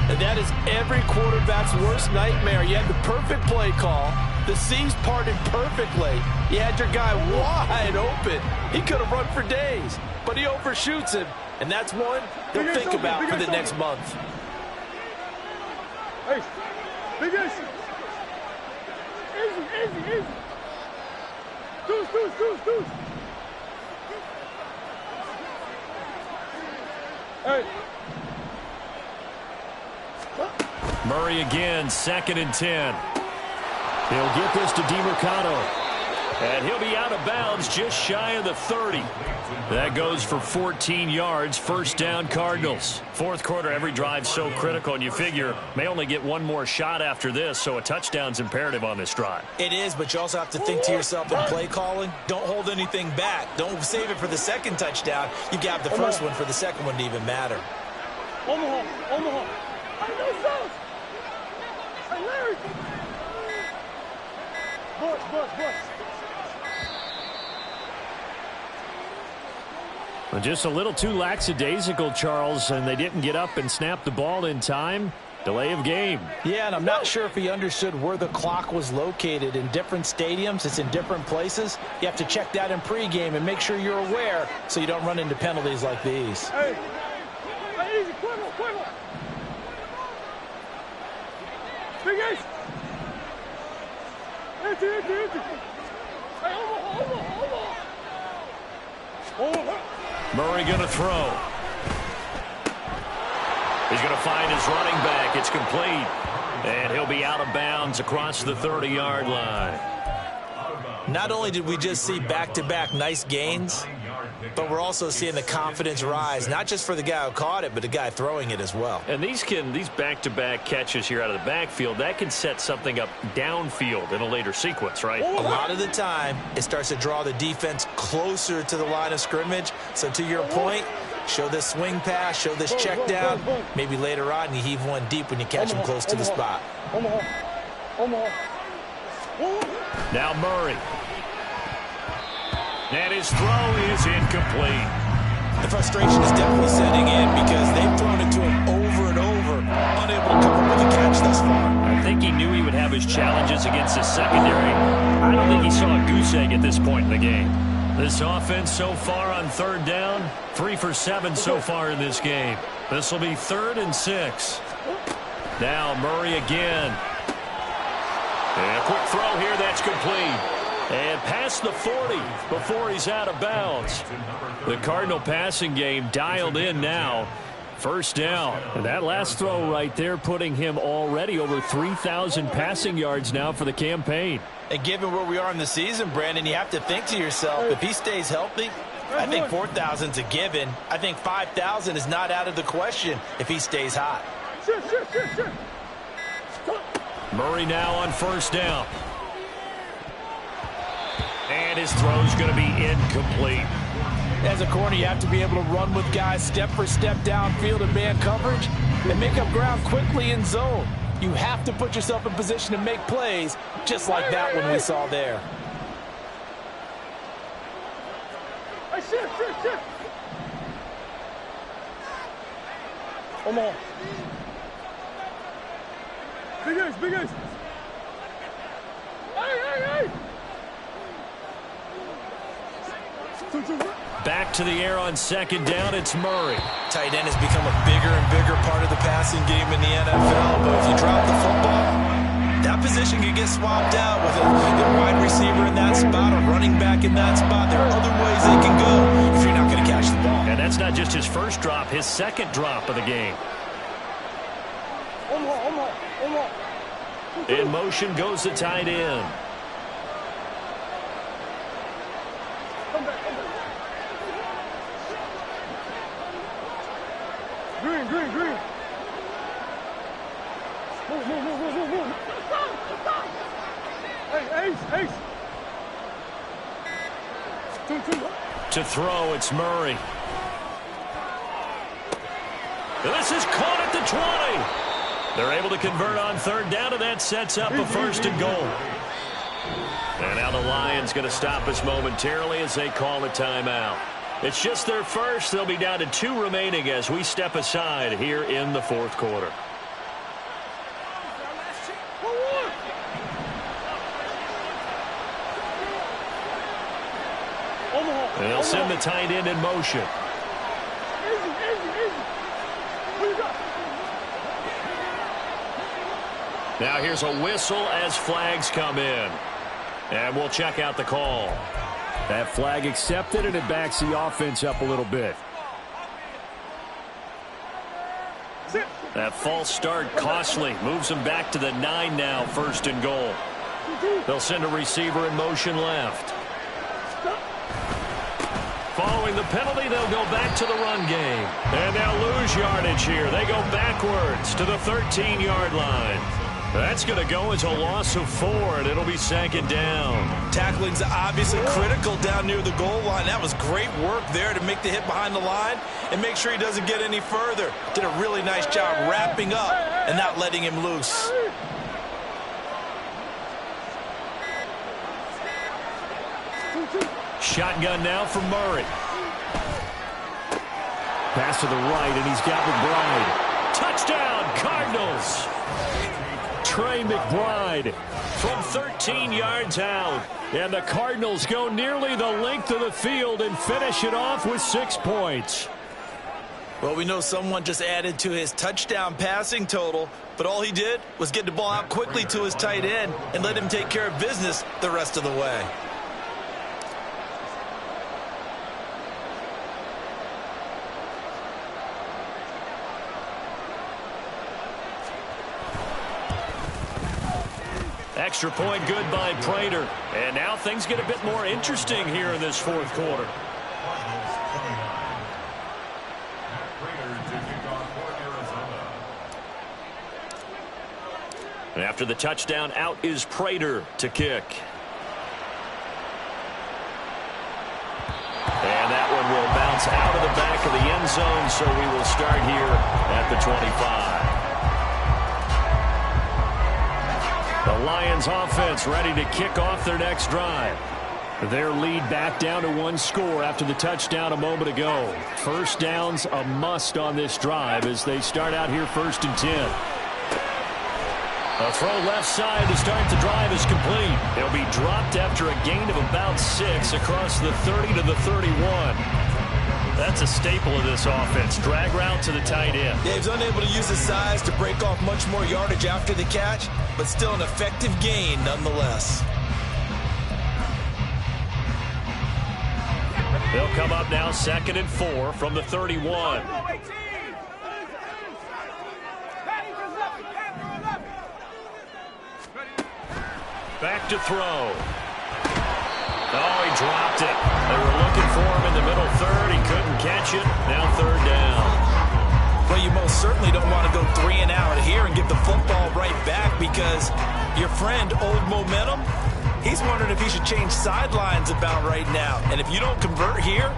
And that is every quarterback's worst nightmare. You had the perfect play call. The seams parted perfectly. You had your guy wide open. He could have run for days, but he overshoots him. And that's one he'll think about for the next month. Hey, big easy. Easy. Deuce. Hey. Murray again, 2nd and 10. He'll get this to DeMercado. And he'll be out of bounds just shy of the 30. That goes for 14 yards, first down Cardinals. Fourth quarter, every drive so critical, and you figure may only get one more shot after this, so a touchdown's imperative on this drive. It is, but you also have to think to yourself in play calling, don't hold anything back. Don't save it for the second touchdown. You got the first one for the second one to even matter. Omaha. I know so. Hey, Larry. Bus. Just a little too lackadaisical, Charles, and they didn't get up and snap the ball in time. Delay of game. Yeah, and I'm not sure if he understood where the clock was located. In different stadiums, it's in different places. You have to check that in pregame and make sure you're aware so you don't run into penalties like these. Hey, easy, quiver. Big Ace. Empty. Hey, over. Murray going to throw. He's going to find his running back. It's complete. And he'll be out of bounds across the 30-yard line. Not only did we just see back-to-back nice gains, but we're also seeing the confidence rise, not just for the guy who caught it, but the guy throwing it as well. And these back-to-back catches here out of the backfield, that can set something up downfield in a later sequence, right? A lot of the time, it starts to draw the defense closer to the line of scrimmage. So to your point, show this swing pass, show this check down. Maybe later on you heave one deep when you catch him close to the spot. Now Murray. And his throw is incomplete. The frustration is definitely setting in because they've thrown it to him over and over, unable to come up with a catch thus far. I think he knew he would have his challenges against his secondary. I don't think he saw a goose egg at this point in the game. This offense so far on third down, 3 for 7 so far in this game. This will be 3rd and 6. Now Murray again. And a quick throw here, that's complete. And past the 40 before he's out of bounds. The Cardinal passing game dialed in now. First down. And that last throw right there putting him already over 3,000 passing yards now for the campaign. And given where we are in the season, Brandon, you have to think to yourself, if he stays healthy, I think 4,000's a given. I think 5,000 is not out of the question if he stays hot. Sure. Murray now on first down. And his throw's going to be incomplete. As a corner, you have to be able to run with guys step for step downfield in man coverage and make up ground quickly in zone. You have to put yourself in position to make plays just like that one we saw there. Hey, shift. Come on. Big Ace. Hey. Back to the air on second down, it's Murray. Tight end has become a bigger and bigger part of the passing game in the NFL, but if you drop the football, that position can get swapped out with a wide receiver in that spot, a running back in that spot. There are other ways they can go if you're not going to catch the ball. And that's not just his first drop, his second drop of the game. In motion goes the tight end. Come back. Green. Move. Hey, Ace. To throw, it's Murray. This is caught at the 20. They're able to convert on third down, and that sets up a first and goal. And now the Lions going to stop us momentarily as they call a timeout. It's just their first. They'll be down to 2 remaining as we step aside here in the fourth quarter. And they'll send the tight end in motion. Easy. What you got? Now here's a whistle as flags come in. And we'll check out the call. That flag accepted, and it backs the offense up a little bit. That false start costly. Moves them back to the 9 now, first and goal. They'll send a receiver in motion left. Following the penalty, they'll go back to the run game. And they'll lose yardage here. They go backwards to the 13-yard line. That's going to go as a loss of 4, and it'll be second down. Tackling's obviously critical down near the goal line. That was great work there to make the hit behind the line and make sure he doesn't get any further. Did a really nice job wrapping up and not letting him loose. Shotgun now for Murray. Pass to the right, and he's got McBride. Touchdown, Cardinals. Trey McBride from 13 yards out. And the Cardinals go nearly the length of the field and finish it off with 6 points. Well, we know someone just added to his touchdown passing total, but all he did was get the ball out quickly to his tight end and let him take care of business the rest of the way. Extra point good by Prater. And now things get a bit more interesting here in this fourth quarter. And after the touchdown, out is Prater to kick. And that one will bounce out of the back of the end zone, so we will start here at the 25. The Lions offense ready to kick off their next drive. Their lead back down to 1 score after the touchdown a moment ago. First down's a must on this drive as they start out here 1st and 10. A throw left side to start the drive is complete. It'll be dropped after a gain of about 6 across the 30 to the 31. That's a staple of this offense. Drag route to the tight end. Yeah, he's unable to use his size to break off much more yardage after the catch, but still an effective gain nonetheless. They'll come up now 2nd and 4 from the 31. Back to throw. Oh, he dropped it. They were looking for him in the middle third. He couldn't catch it. Now 3rd down. Well, you most certainly don't want to go 3 and out here and give the football right back because your friend, Old Momentum, he's wondering if he should change sidelines about right now. And if you don't convert here,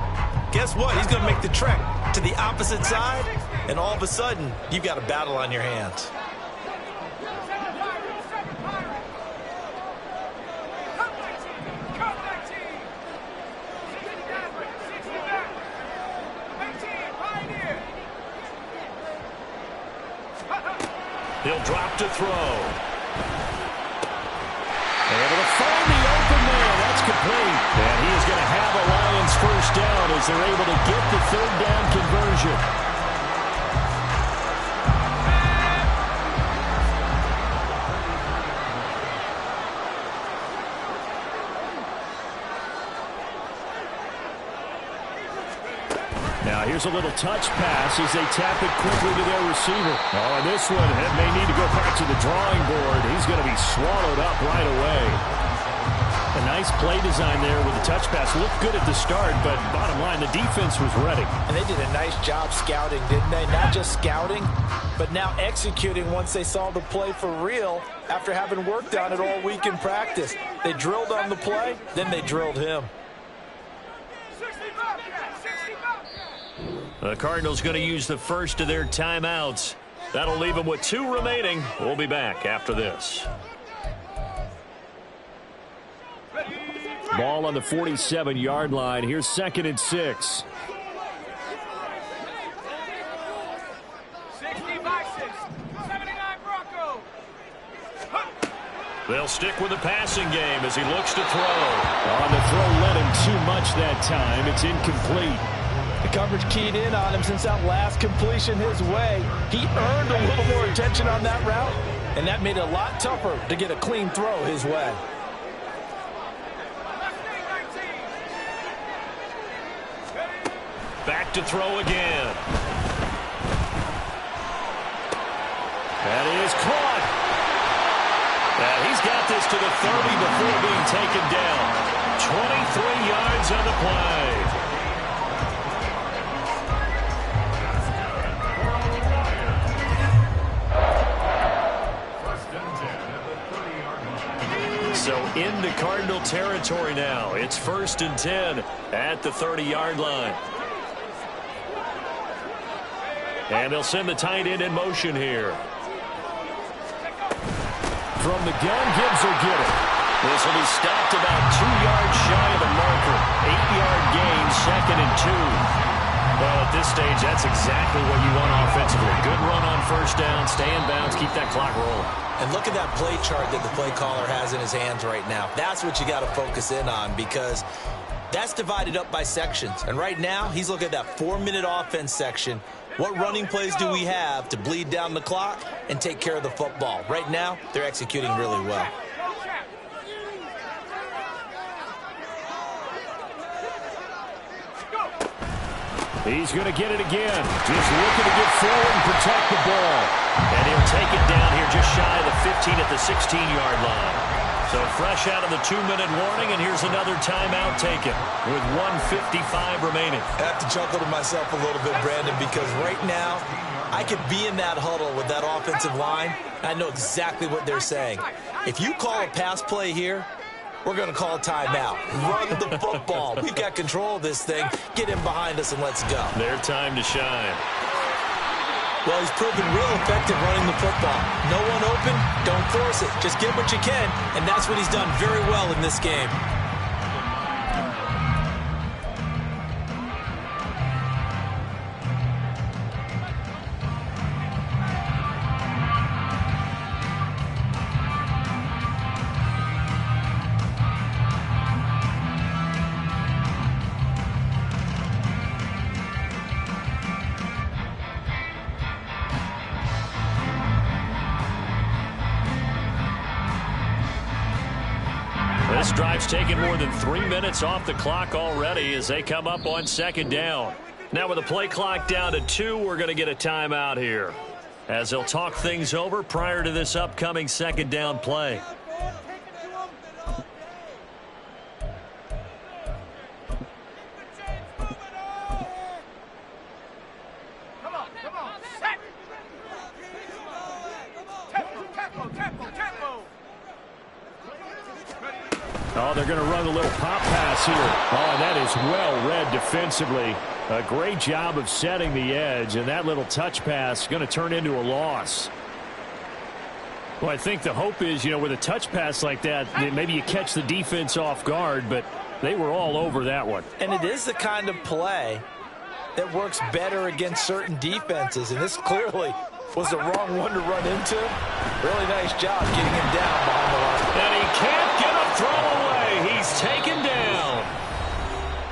guess what? He's going to make the trek to the opposite side, and all of a sudden, you've got a battle on your hands. He'll drop to throw. Able to find the open man. That's complete. And he is going to have a Lions first down as they're able to get the 3rd down conversion. Now here's a little touch pass as they tap it quickly to their receiver. Oh, and this one may need to go back to the drawing board. He's going to be swallowed up right away. A nice play design there with the touch pass. Looked good at the start, but bottom line, the defense was ready. And they did a nice job scouting, didn't they? Not just scouting, but now executing once they saw the play for real after having worked on it all week in practice. They drilled on the play, then they drilled him. The Cardinals going to use the first of their timeouts. That'll leave them with 2 remaining. We'll be back after this. Ball on the 47-yard line. Here's 2nd and 6. They'll stick with the passing game as he looks to throw. On the throw led him too much that time. It's incomplete. The coverage keyed in on him since that last completion his way. He earned a little more attention on that route, and that made it a lot tougher to get a clean throw his way. Back to throw again. That is caught. And he's got this to the 30 before being taken down. 23 yards on the play. So into Cardinal territory now. It's 1st and 10 at the 30-yard line. And they'll send the tight end in motion here. From the gun, Gibbs will get it. This will be stopped about 2 yards shy of the marker. 8-yard gain, 2nd and 2. Well, at this stage, that's exactly what you want offensively. Good run on first down, stay in bounds, keep that clock rolling. And look at that play chart that the play caller has in his hands right now. That's what you got to focus in on, because that's divided up by sections. And right now, he's looking at that 4-minute offense section. What running plays do we have to bleed down the clock and take care of the football? Right now, they're executing really well. He's going to get it again. Just looking to get forward and protect the ball. And he'll take it down here just shy of the 15 at the 16-yard line. So fresh out of the 2-minute warning, and here's another timeout taken with 1:55 remaining. I have to chuckle to myself a little bit, Brandon, because right now I could be in that huddle with that offensive line. I know exactly what they're saying. If you call a pass play here, we're going to call a timeout. Run the football. We've got control of this thing. Get him behind us and let's go. Their time to shine. Well, he's proven real effective running the football. No one open, don't force it. Just get what you can, and that's what he's done very well in this game. This drive's taken more than 3 minutes off the clock already as they come up on second down. Now with the play clock down to 2, we're going to get a timeout here as they'll talk things over prior to this upcoming second down play. Oh, they're going to run a little pop pass here. Oh, that is well read defensively. A great job of setting the edge, and that little touch pass is going to turn into a loss. Well, I think the hope is, with a touch pass like that, maybe you catch the defense off guard, but they were all over that one. And it is the kind of play that works better against certain defenses, and this clearly was the wrong one to run into. Really nice job getting him down behind the line. And he can't get a throw away. He's taken down.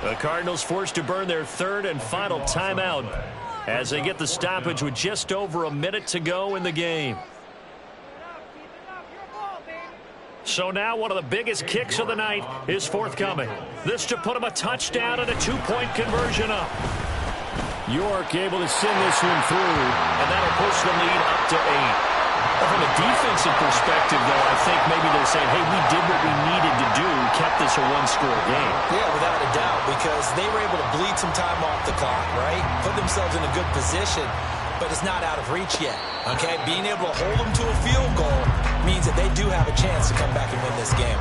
The Cardinals forced to burn their third and final timeout as they get the stoppage with just over a minute to go in the game. So now one of the biggest kicks of the night is forthcoming. This to put him a touchdown and a 2-point conversion up. York able to send this one through, and that'll push the lead up to 8. From a defensive perspective, though, I think maybe they're saying, hey, we did what we needed to do, kept this a one-score game. Yeah, without a doubt, because they were able to bleed some time off the clock, right? Put themselves in a good position, but it's not out of reach yet, okay? Being able to hold them to a field goal means that they do have a chance to come back and win this game.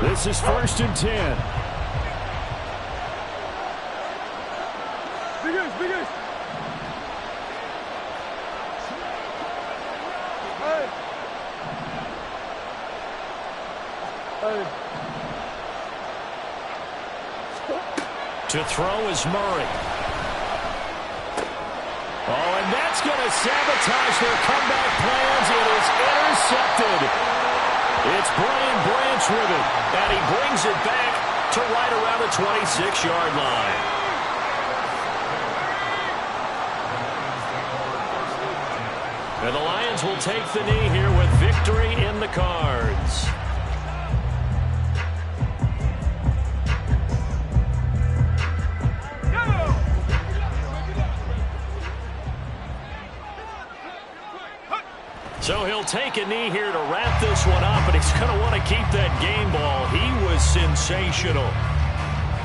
This is 1st and 10. Big ace. Hey. To throw is Murray. Oh, and that's going to sabotage their comeback plans. It is intercepted. It's Brian Branch with it, and he brings it back to right around the 26-yard line. And the Lions will take the knee here with victory in the cards. So he'll take a knee here to wrap this one up, and he's going to want to keep that game ball. He was sensational.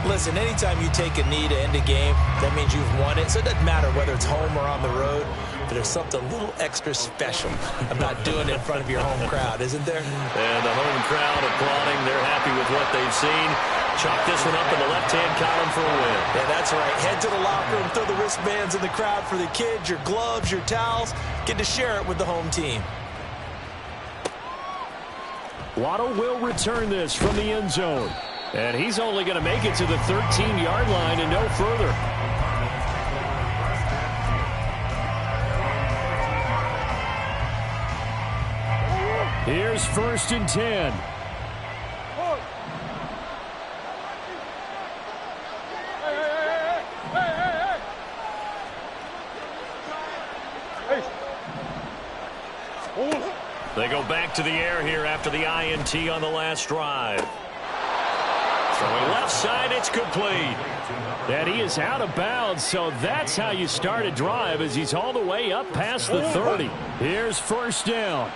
Listen, anytime you take a knee to end a game, that means you've won it. So it doesn't matter whether it's home or on the road, but there's something a little extra special about doing it in front of your home crowd, isn't there? And the home crowd applauding. They're happy with what they've seen. Chalk this one up in the left-hand column for a win. Yeah, that's right. Head to the locker room, throw the wristbands in the crowd for the kids, your gloves, your towels. Get to share it with the home team. Waddle will return this from the end zone. And he's only going to make it to the 13-yard line and no further. Here's 1st and 10. They go back to the air here after the INT on the last drive. Throwing left side, it's complete. And he is out of bounds, so that's how you start a drive as he's all the way up past the 30. Here's 1st down.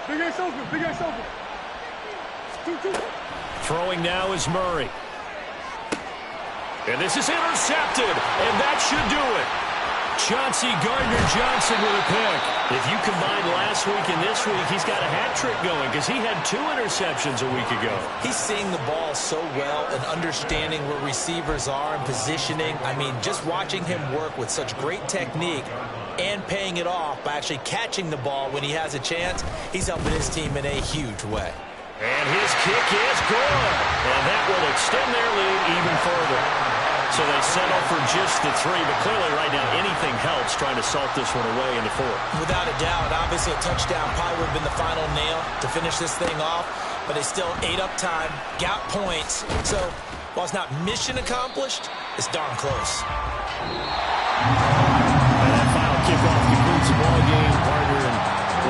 Big ass open, big ass open. Two. Throwing now is Murray. And this is intercepted, and that should do it. Chauncey Gardner-Johnson with a pick. If you combine last week and this week, he's got a hat trick going because he had 2 interceptions a week ago. He's seeing the ball so well and understanding where receivers are and positioning. I mean, just watching him work with such great technique and paying it off by actually catching the ball when he has a chance, he's helping his team in a huge way. And his kick is good. And that will extend their lead even further. So they settle for just the 3, but clearly right now anything helps trying to salt this one away in the 4th. Without a doubt, obviously a touchdown probably would have been the final nail to finish this thing off, but they still ate up time, got points. So while it's not mission accomplished, it's darn close. And that final kickoff concludes the ball game, partner. And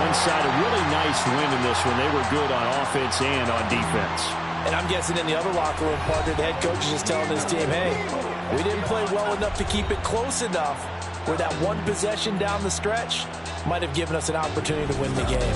one side, a really nice win in this one. They were good on offense and on defense. And I'm guessing in the other locker room, partner, the head coach is just telling his team, hey, we didn't play well enough to keep it close enough where that one possession down the stretch might have given us an opportunity to win the game.